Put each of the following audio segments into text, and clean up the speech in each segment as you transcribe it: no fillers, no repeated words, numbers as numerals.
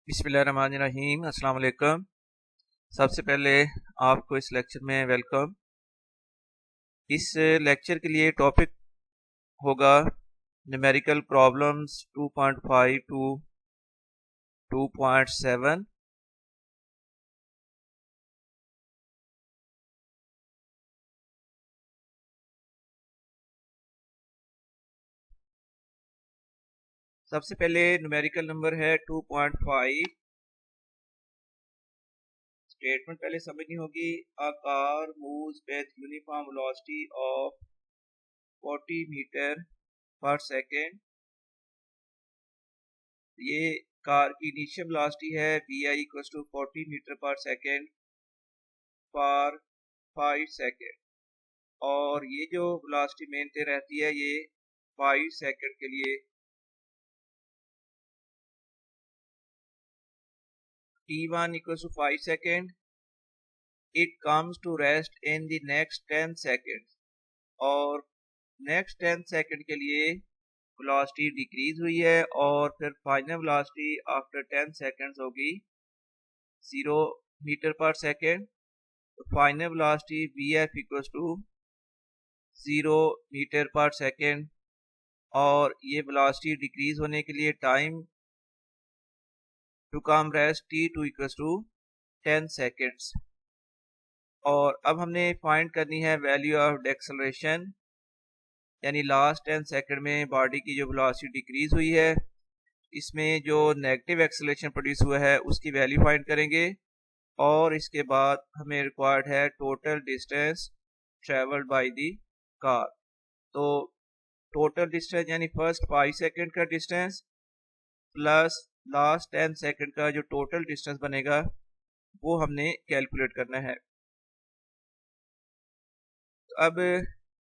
बिस्मिल्लाहिर्रहमानिर्रहीम। अस्सलाम वालेकुम। सबसे पहले आपको इस लेक्चर में वेलकम। इस लेक्चर के लिए टॉपिक होगा न्यूमेरिकल प्रॉब्लम्स 2.5 टू 2.7। सबसे पहले न्यूमेरिकल नंबर है 2.5। स्टेटमेंट पहले समझनी होगी। A car moves with uniform velocity of 40 metre per second. ये कार की इनिशियल वेलोसिटी है vi = 40 metre per second for 5 second, और ये जो वेलोसिटी मेंटेन रहती है ये 5 सेकेंड के लिए। t1 = 5 second. It comes to rest in the next 10 second, और नेक्स्ट 10 सेकेंड के लिए वेलोसिटी डिक्रीज हुई है, और फिर फाइनल वेलोसिटी आफ्टर 10 सेकेंड्स होगी 0 मीटर पर सेकेंड। तो final velocity vf = 0 metre per second, और ये वेलोसिटी डिक्रीज होने के लिए time to come rest t2 = 10 seconds. और अब हमने फाइंड करनी है वैल्यू ऑफ एक्सेलरेशन, यानी लास्ट 10 सेकेंड में बॉडी की जो वेलोसिटी डिक्रीज हुई है, इसमें जो नेगेटिव एक्सेलरेशन प्रोड्यूस हुआ है उसकी वैल्यू फाइंड करेंगे। और इसके बाद हमें रिक्वायर्ड है total distance travelled by the car. तो टोटल डिस्टेंस यानी फर्स्ट 5 सेकेंड का डिस्टेंस प्लस लास्ट 10 सेकेंड का जो टोटल डिस्टेंस बनेगा वो हमने कैलकुलेट करना है। तो अब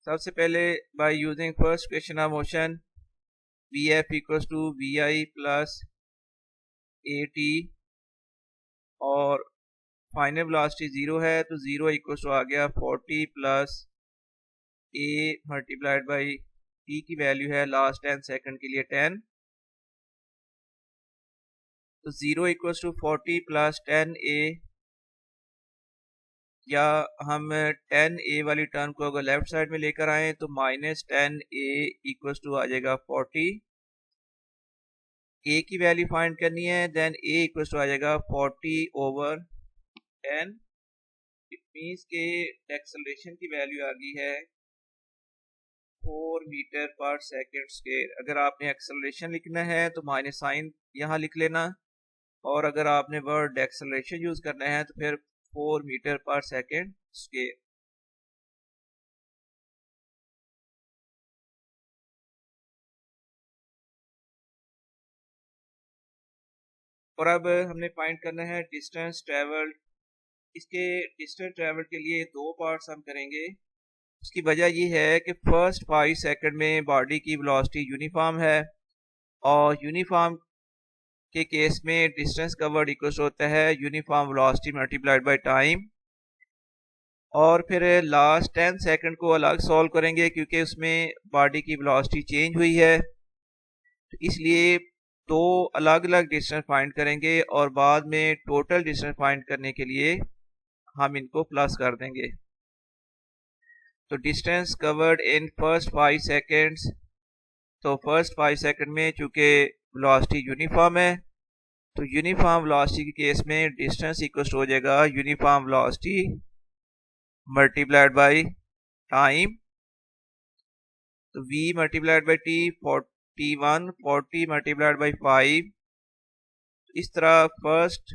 सबसे पहले by using first equation of motion vf = vi plus at, और फाइनल वेलोसिटी 0 है तो 0 = आ गया 40 plus a multiplied by t की वैल्यू है लास्ट 10 सेकेंड के लिए 10। तो 0 = 40 प्लस 10a, या हम 10a वाली टर्म को अगर लेफ्ट साइड में लेकर आए तो -10a = आ जाएगा 40। a की वैल्यू फाइंड करनी है, देन a = आ जाएगा 40/10। इट मीन्स के एक्सेलरेशन की वैल्यू आ गई है 4 मीटर पर सेकेंड स्क्वायर। अगर आपने एक्सेलरेशन लिखना है तो माइनस साइन यहाँ लिख लेना, और अगर आपने वर्ड एक्सेलरेशन यूज करना है तो फिर 4 मीटर पर सेकेंड स्क्वायर। और अब हमने फाइंड करना है डिस्टेंस ट्रेवल्ड। इसके डिस्टेंस ट्रेवल के लिए दो पार्ट्स हम करेंगे। उसकी वजह ये है कि फर्स्ट 5 सेकंड में बॉडी की वेलोसिटी यूनिफॉर्म है, और यूनिफॉर्म के केस में डिस्टेंस कवर्ड इक्वल होता है uniform velocity multiplied by time. और फिर लास्ट 10 सेकंड को अलग सॉल्व करेंगे क्योंकि उसमें बॉडी की वेलोसिटी चेंज हुई है, तो इसलिए दो अलग अलग डिस्टेंस फाइंड करेंगे, और बाद में टोटल डिस्टेंस फाइंड करने के लिए हम इनको प्लस कर देंगे। तो distance covered in first 5 seconds, तो फर्स्ट 5 सेकेंड में चूंकि वेलोसिटी यूनिफॉर्म है तो यूनिफॉर्म वेलोसिटी के केस में डिस्टेंस इक्वल हो जाएगा uniform velocity multiplied by time. तो v multiplied by t 41, 40 multiplied by 5। इस तरह फर्स्ट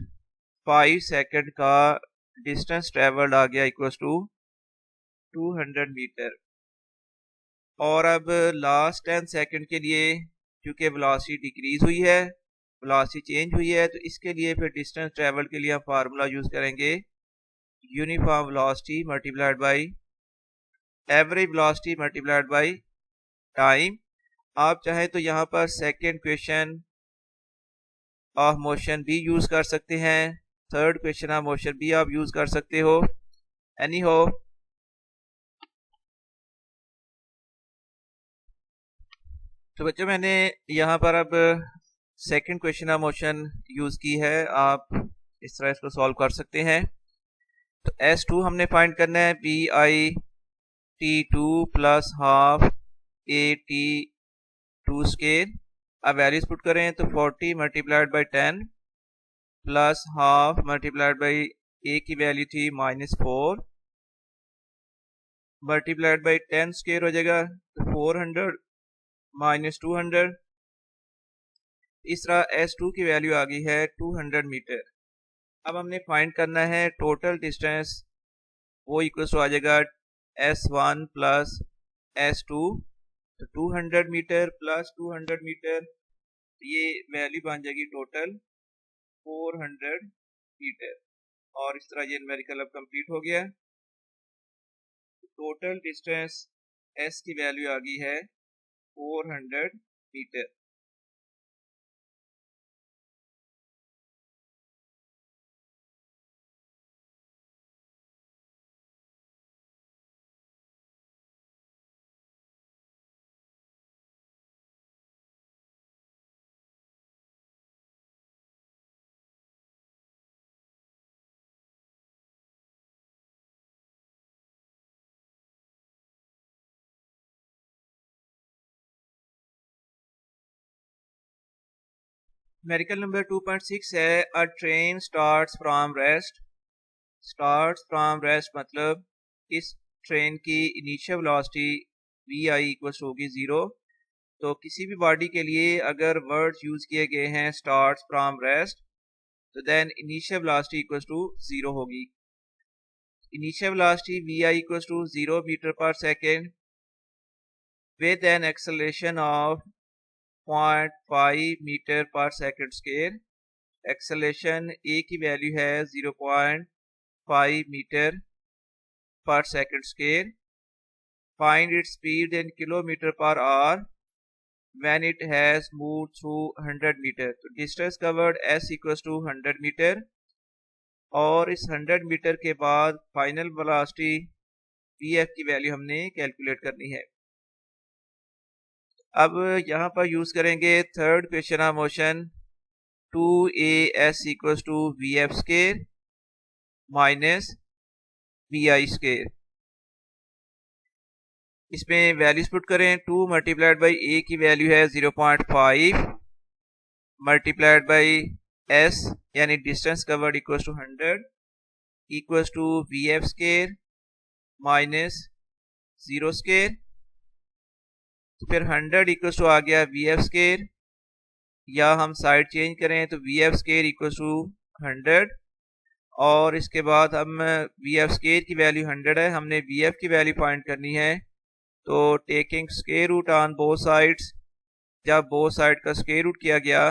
5 सेकेंड का डिस्टेंस ट्रेवल्ड आ गया इक्वल टू 200 मीटर। और अब लास्ट 10 सेकेंड के लिए क्योंकि वेलोसिटी डिक्रीज हुई है, वेलोसिटी चेंज हुई है, तो इसके लिए फिर डिस्टेंस ट्रेवल के लिए हम फार्मूला यूज करेंगे uniform velocity multiplied by average velocity multiplied by time. आप चाहे तो यहाँ पर सेकेंड क्वेश्चन ऑफ मोशन भी यूज कर सकते हैं, थर्ड क्वेश्चन ऑफ मोशन भी आप यूज कर सकते हो, एनी हो। तो बच्चों मैंने यहाँ पर अब second question of motion use की है, आप इस तरह इसको सॉल्व कर सकते हैं। तो S2 हमने फाइंड करना है, BI T2 plus half AT2 square. अब वैल्यूज पुट करें तो 40 multiplied by 10 plus half multiplied by A की वैल्यू थी -4 मल्टीप्लाइड बाई 10 स्केयर हो जाएगा तो 400 -200। इस तरह S2 की वैल्यू आ गई है 200 मीटर। अब हमने फाइंड करना है टोटल डिस्टेंस, वो इक्वल टू आ जाएगा S1 प्लस S2, तो 200 मीटर प्लस 200 मीटर, ये वैल्यू बन जाएगी टोटल 400 मीटर। और इस तरह ये न्यूमेरिकल अब कंप्लीट हो गया। टोटल डिस्टेंस S की वैल्यू आ गई है 400 मीटर। न्यूमेरिकल नंबर 2.6 है, a train starts from rest. Starts from rest मतलब इस ट्रेन की इनिशियल वेलोसिटी VI इक्वल होगी 0। तो किसी भी बॉडी के लिए अगर वर्ड्स यूज किए गए हैं स्टार्ट्स फ्रॉम रेस्ट, तो then initial velocity equal to 0 होगी। Initial velocity VI equal to 0 metre per second with an acceleration of 0.5 metre per second square. Acceleration A की वैल्यू है 0.5 metre per second square. Find its speed in kilometre per hour when it has moved through 100 metre. तो distance covered S equal to 100 metre, और इस 100 metre के बाद final velocity VF की value हमने calculate करनी है। अब यहाँ पर यूज करेंगे third question of motion, 2AS equal to VF square minus VI square. इसमें वैल्यूज पुट करें, 2 मल्टीप्लाइड बाई A की वैल्यू है 0.5 मल्टीप्लाइड बाई S यानी distance covered equal to 100 equal to VF square minus 0 square. तो फिर 100 equal to आ गया VF square, या हम साइड चेंज करें तो VF स्केयर इक्वल टू 100, और इसके बाद हम VF स्केयर की वैल्यू 100 है, हमने VF की वैल्यू फाइंड करनी है। तो taking square root on both sides, जब बोथ साइड का स्केयर रूट किया गया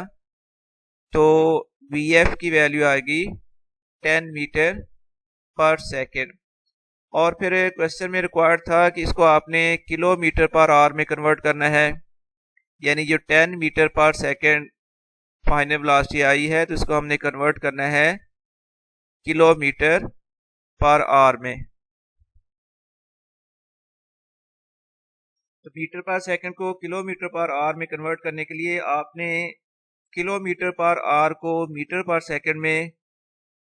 तो VF की वैल्यू आएगी 10 मीटर पर सेकेंड। और फिर क्वेश्चन में रिक्वायर्ड था कि इसको आपने किलोमीटर पर आवर में कन्वर्ट करना है, यानी जो 10 metre per second final velocity आई है तो इसको हमने कन्वर्ट करना है किलोमीटर पर आवर में। तो मीटर पर सेकंड को किलोमीटर पर आवर में कन्वर्ट करने के लिए आपने किलोमीटर पर आवर को मीटर पर सेकंड में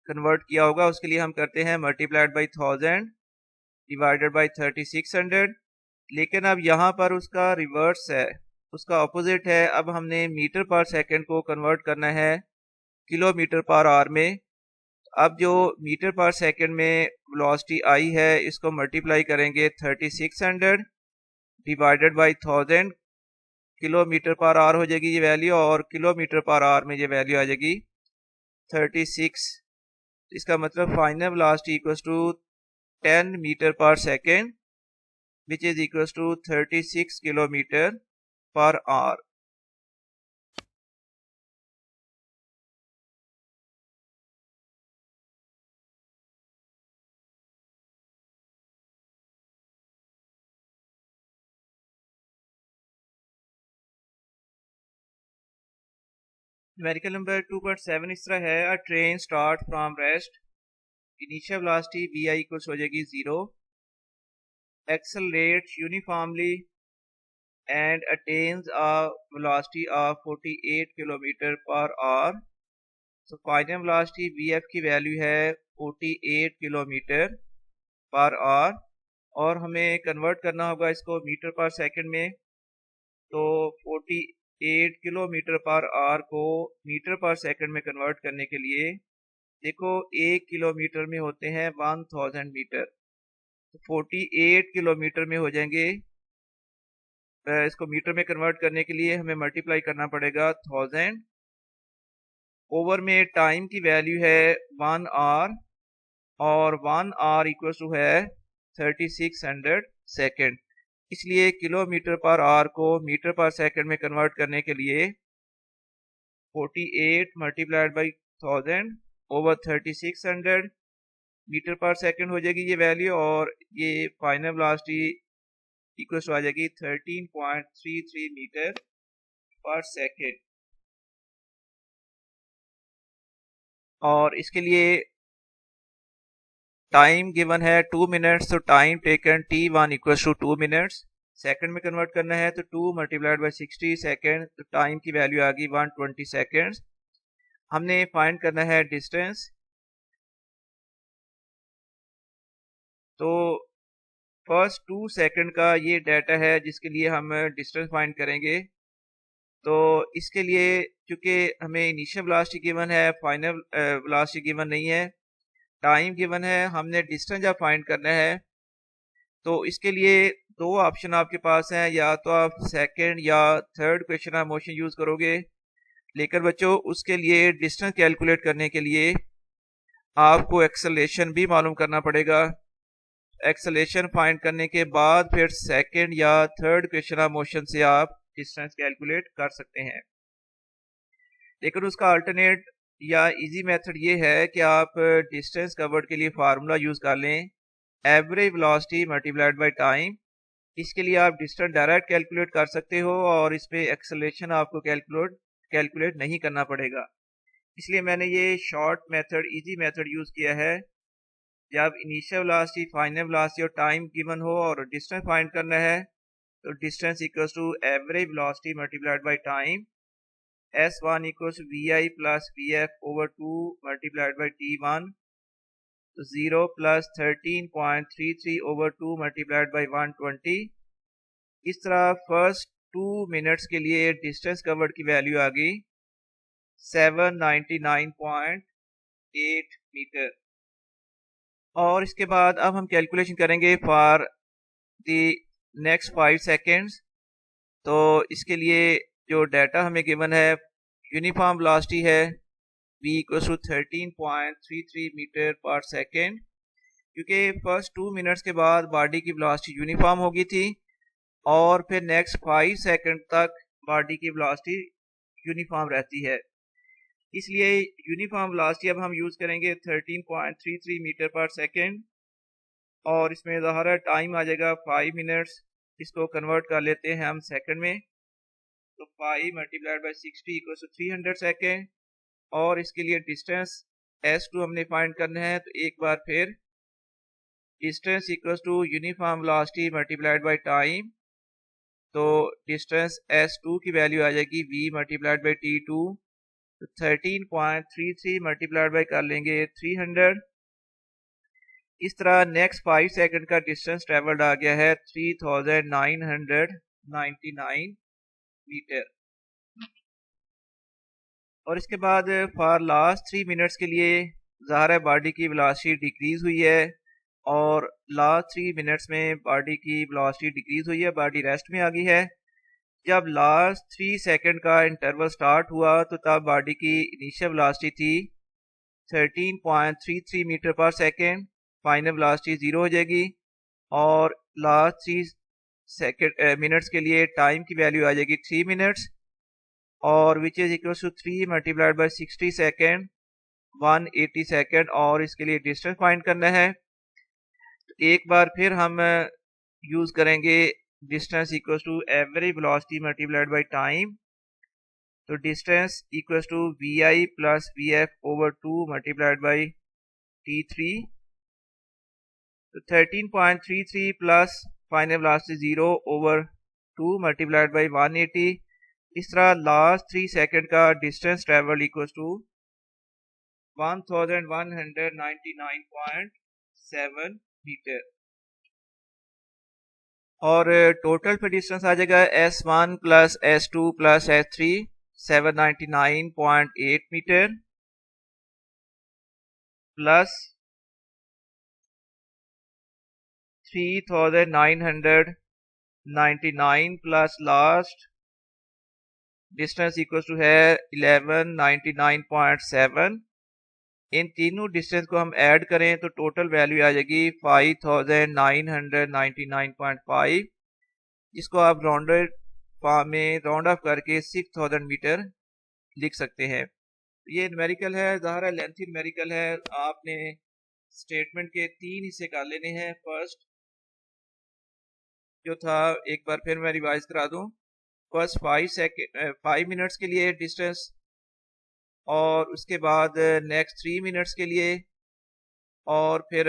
कन्वर्ट किया होगा। उसके लिए हम करते हैं मल्टीप्लाइड बाई 1000 डिवाइडेड बाई 3600। लेकिन अब यहाँ पर उसका रिवर्स है, उसका ऑपोजिट है। अब हमने मीटर पर सेकंड को कन्वर्ट करना है किलोमीटर पर आवर में। अब जो मीटर पर सेकंड में वेलोसिटी आई है इसको मल्टीप्लाई करेंगे 3600 divided by 1000, kilometre per our हो जाएगी ये वैल्यू, और किलोमीटर पर आवर में ये वैल्यू आ जाएगी 36। इसका मतलब final velocity equals to 10 metre per second which is equals to 36 kilometre per hour. Numerical number 2.7 इस तरह है, a train start from rest, initial velocity VI equals हो जाएगी 0, accelerates uniformly and attains a velocity of 48 kilometre per hour. So final velocity vf की value है 48 kilometre per our और हमें convert करना होगा इसको मीटर पर सेकंड में। तो 48 किलोमीटर पर आवर को मीटर पर सेकंड में कन्वर्ट करने के लिए देखो 1 किलोमीटर में होते हैं 1000 मीटर, तो 48 किलोमीटर में हो जाएंगे। इसको मीटर में कन्वर्ट करने के लिए हमें मल्टीप्लाई करना पड़ेगा 1000 ओवर में टाइम की वैल्यू है 1 आवर और 1 आवर इक्वल टू है 3600 सेकेंड। इसलिए किलोमीटर पर आवर को मीटर पर सेकंड में कन्वर्ट करने के लिए 48 मल्टीप्लाइड बाई 1000 ओवर 3600 मीटर पर सेकंड हो जाएगी ये वैल्यू, और ये फाइनल वेलोसिटी इक्वल टू आ जाएगी 13.33 मीटर पर सेकंड। और इसके लिए टाइम गिवन है 2 मिनट्स, तो time taken t1 equal to 2 minutes. Second में कन्वर्ट करना है तो 2 मल्टीप्लाइड बाई 60 सेकंड, तो टाइम की वैल्यू आ गई 120 सेकंड्स। हमने फाइंड करना है डिस्टेंस। तो फर्स्ट 2 सेकंड का ये डाटा है जिसके लिए हम डिस्टेंस फाइंड करेंगे। तो इसके लिए चूंकि हमें इनिशियल वेलोसिटी गिवन है, फाइनल वेलोसिटी गिवन नहीं है, टाइम गिवन है, हमने डिस्टेंस जब फाइंड करना है तो इसके लिए दो ऑप्शन आपके पास हैं, या तो आप सेकंड या third question of motion use करोगे। लेकिन बच्चों उसके लिए डिस्टेंस कैलकुलेट करने के लिए आपको एक्सेलरेशन भी मालूम करना पड़ेगा। एक्सेलरेशन फाइंड करने के बाद फिर सेकंड या थर्ड क्वेश्चन ऑफ मोशन से आप डिस्टेंस कैलकुलेट कर सकते हैं। लेकिन उसका अल्टरनेट या इजी मेथड ये है कि आप डिस्टेंस कवर्ड के लिए फार्मूला यूज कर लें, average velocity multiplied by time. इसके लिए आप डिस्टेंस डायरेक्ट कैलकुलेट कर सकते हो और इस पे एक्सेलरेशन आपको कैलकुलेट नहीं करना पड़ेगा। इसलिए मैंने ये short method, easy method use किया है। जब इनिशियल वेलोसिटी, फाइनल वेलोसिटी और टाइम गिवन हो और डिस्टेंस फाइंड करना है तो distance equals to average velocity multiplied by time. S1 equals to VI plus VF over 2 multiplied by T1, तो 0 प्लस 13.33 ओवर 2 मल्टीप्लाइड बाय 120। इस तरह फर्स्ट 2 मिनट्स के लिए डिस्टेंस कवर्ड की वैल्यू आ गई 799.8 मीटर। और इसके बाद अब हम कैलकुलेशन करेंगे फॉर द नेक्स्ट 5 सेकेंड्स। तो इसके लिए जो डाटा हमें गिवन है, यूनिफॉर्म वेलोसिटी है v equals to 13.33 metre per second, क्योंकि फर्स्ट 2 मिनट्स के बाद बॉडी की वेलोसिटी यूनिफॉर्म हो गई थी और फिर नेक्स्ट 5 सेकंड तक बॉडी की वेलोसिटी यूनिफॉर्म रहती है। इसलिए यूनिफॉर्म वेलोसिटी अब हम यूज करेंगे 13.33 मीटर पर सेकेंड, और इसमें ज़ाहिर टाइम आ जाएगा 5 मिनट्स। इसको कन्वर्ट कर लेते हैं हम सेकंड में, तो 5 multiplied by 60 equal to 300 second. और इसके लिए डिस्टेंस S2 हमने फाइंड करना है, तो एक बार फिर distance equal to uniform velocity multiplied by time. तो डिस्टेंस S2 की वैल्यू आ जाएगी V मल्टीप्लाइड बाई T2, तो 13.33 मल्टीप्लाइड बाई कर लेंगे 300। इस तरह नेक्स्ट 5 सेकंड का डिस्टेंस ट्रेवल्ड आ गया है 3999 मीटर। और इसके बाद फॉर लास्ट 3 मिनट्स के लिए ज़ाहिर है बॉडी की वेलोसिटी डिक्रीज हुई है, और लास्ट 3 मिनट्स में बॉडी की वेलोसिटी डिक्रीज हुई है, बॉडी रेस्ट में आ गई है। जब लास्ट 3 सेकंड का इंटरवल स्टार्ट हुआ तो तब बॉडी की इनिशियल वेलोसिटी थी 13.33 metre per second, final velocity 0 हो जाएगी। और लास्ट 3 मिनट्स के लिए टाइम की वैल्यू आ जाएगी 3 मिनट्स, और which is equal to 3 multiplied by 60 second, 180 second. और इसके लिए डिस्टेंस फाइंड करना है, तो एक बार फिर हम यूज करेंगे distance equal to average velocity multiplied by time. तो distance equal to VI plus VF over 2 multiplied by T3, तो 13.33 plus final velocity 0 over 2 multiplied by 180। इस तरह लास्ट 3 सेकंड का distance travel equal to 1199.7 metre और total पे distance आ जाएगा S1 plus S2 plus S3 799.8 metre plus 3999 plus last distance equal to है 1199.7। इन तीनों डिस्टेंस को हम ऐड करें तो टोटल वैल्यू आ जाएगी 5999.5, जिसको आप राउंडेड फॉर्म में राउंड ऑफ करके 6000 मीटर लिख सकते हैं। ये न्यूमेरिकल है, ज़ाहिर लेंथी न्यूमेरिकल है। आपने स्टेटमेंट के 3 हिस्से कर लेने हैं। फर्स्ट जो था, एक बार फिर मैं रिवाइज करा दूं, फर्स्ट 5 मिनट्स के लिए डिस्टेंस और उसके बाद नेक्स्ट 3 मिनट्स के लिए और फिर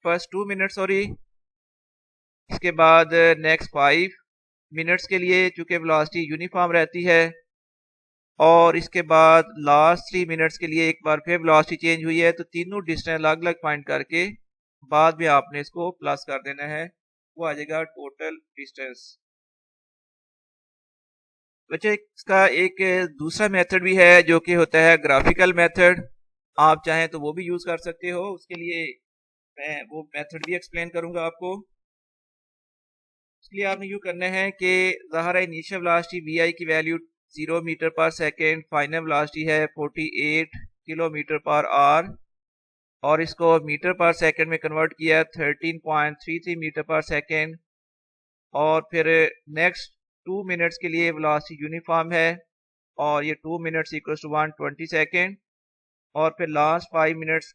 फर्स्ट 2 मिनट्स सॉरी, इसके बाद नेक्स्ट 5 मिनट्स के लिए चूंकि वेलोसिटी यूनिफॉर्म रहती है और इसके बाद लास्ट 3 मिनट्स के लिए एक बार फिर वेलोसिटी चेंज हुई है। तो तीनों डिस्टेंस अलग अलग फाइंड करके बाद में आपने इसको प्लस कर देना है, वो आ जाएगा टोटल डिस्टेंस। बच्चे इसका एक दूसरा मेथड भी है जो कि होता है ग्राफिकल मेथड। आप चाहें तो वो भी यूज कर सकते हो, उसके लिए मैं वो मेथड भी एक्सप्लेन करूंगा आपको। इसलिए आपने यूँ करना है कि ज़ाहिर है इनिशियल वेलोसिटी वी की value 0 metre per second, final velocity है 48 किलोमीटर पर आवर और इसको मीटर पर सेकेंड में कन्वर्ट किया 13.33 मीटर पर सेकेंड और फिर नेक्स्ट 2 मिनट्स के लिए वेलोसिटी यूनिफॉर्म है और ये 2 मिनट्स इक्वल टू 120 सेकेंड और फिर लास्ट 5 मिनट्स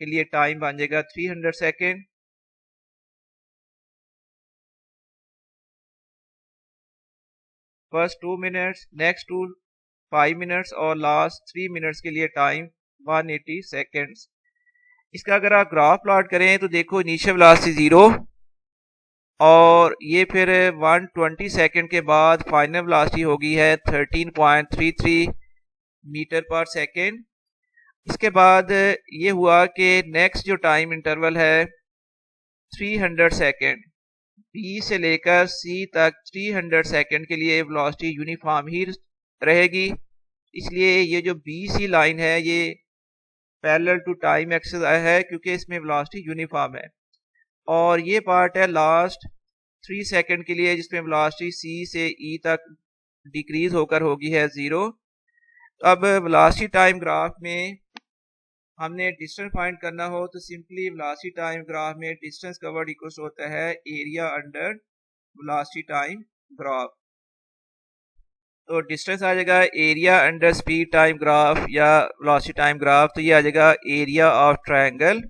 के लिए टाइम बन जाएगा 300 second. First 2 minutes, next 5 minutes और लास्ट 3 मिनट्स के लिए टाइम 180 सेकेंड्स। इसका अगर आप ग्राफ प्लॉट करें तो देखो इनिशियल वेलोसिटी 0 और ये फिर 120 सेकेंड के बाद फाइनल वेलोसिटी होगी है 13.33 मीटर पर सेकेंड। इसके बाद ये हुआ कि नेक्स्ट जो टाइम इंटरवल है 300 सेकेंड, B से लेकर C तक 300 सेकेंड के लिए वेलोसिटी यूनिफॉर्म ही रहेगी। इसलिए ये जो BC लाइन है ये पैरेलल टू टाइम एक्सिस है क्योंकि इसमें वेलोसिटी यूनिफॉर्म है और ये पार्ट है लास्ट 3 सेकेंड के लिए जिसमें वेलोसिटी C से E तक डिक्रीज होकर होगी है 0। अब वेलोसिटी टाइम ग्राफ में हमने डिस्टेंस फाइंड करना हो तो सिंपली वेलोसिटी टाइम ग्राफ में डिस्टेंस कवर्ड इक्वल होता है area under velocity time graph. तो डिस्टेंस आ जाएगा area under speed time graph या वेलोसिटी टाइम ग्राफ। तो ये आ जाएगा एरिया ऑफ ट्रायंगल।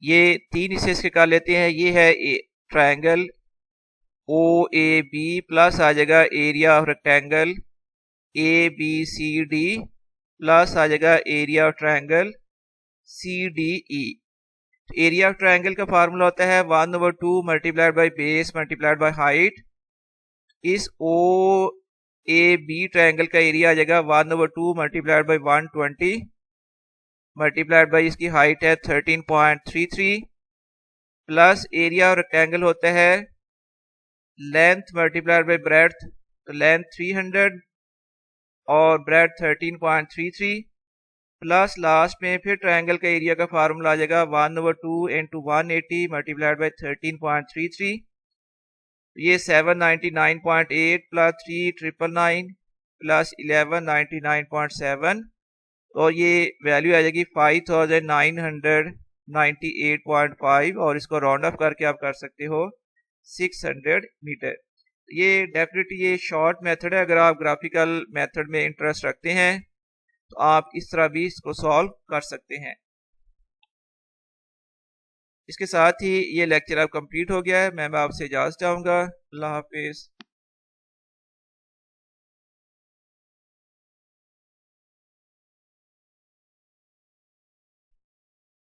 ये 3 हिस्से इसके कर लेते हैं। ये है ट्रायंगल OAB प्लस आ जाएगा area of rectangle ABCD plus आ जाएगा area of triangle CDE। Area of triangle का फार्मूला होता है 1/2 multiplied by base multiplied by height. इस OAB ट्रायंगल का एरिया आ जाएगा 1/2 मल्टीप्लाइड बाई 120 मल्टीप्लाइड बाई इसकी हाइट है 13.33 प्लस एरिया ऑफ रेक्टेंगल होता है लेंथ मल्टीप्लाइड बाई ब्रेड्थ। तो लेंथ 300 और ब्रेड 13.33 प्लस लास्ट में फिर ट्रायंगल का एरिया का फार्मूला आ जाएगा 1/2 इंटू 180 मल्टीप्लाइड बाई 13.33। ये 799.8 प्लस 3999 प्लस 1199.7 और ये वैल्यू आ जाएगी 5998.5 और इसको राउंड ऑफ करके आप कर सकते हो 600 मीटर। ये डेफिनेटली ये शॉर्ट मेथड है। अगर आप ग्राफिकल मेथड में इंटरेस्ट रखते हैं तो आप इस तरह भी इसको सॉल्व कर सकते हैं। इसके साथ ही ये लेक्चर अब कंप्लीट हो गया है। मैं आपसे इजाज़त चाहूँगा। अल्लाह हाफिज़।